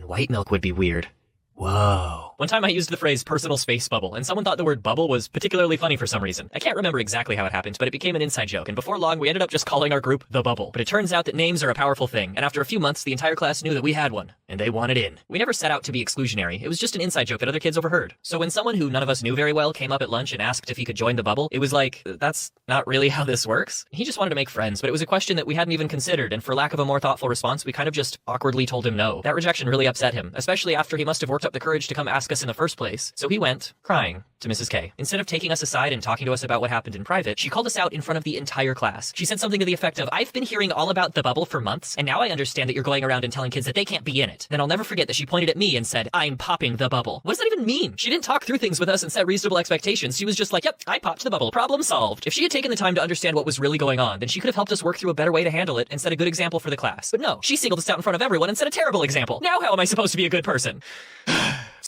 And white milk would be weird. Whoa. One time I used the phrase personal space bubble, and someone thought the word bubble was particularly funny for some reason. I can't remember exactly how it happened, but it became an inside joke, and before long we ended up just calling our group the Bubble. But it turns out that names are a powerful thing, and after a few months the entire class knew that we had one, and they wanted in. We never set out to be exclusionary, it was just an inside joke that other kids overheard. So when someone who none of us knew very well came up at lunch and asked if he could join the Bubble, it was like, that's not really how this works. He just wanted to make friends, but it was a question that we hadn't even considered, and for lack of a more thoughtful response, we kind of just awkwardly told him no. That rejection really upset him, especially after he must have worked up the courage to come ask us in the first place. So he went, crying, to Mrs. K. Instead of taking us aside and talking to us about what happened in private, she called us out in front of the entire class. She said something to the effect of, I've been hearing all about the Bubble for months, and now I understand that you're going around and telling kids that they can't be in it. Then I'll never forget that she pointed at me and said, I'm popping the bubble. What does that even mean? She didn't talk through things with us and set reasonable expectations. She was just like, yep, I popped the bubble. Problem solved. If she had taken the time to understand what was really going on, then she could have helped us work through a better way to handle it and set a good example for the class. But no, she singled us out in front of everyone and set a terrible example. Now how am I supposed to be a good person?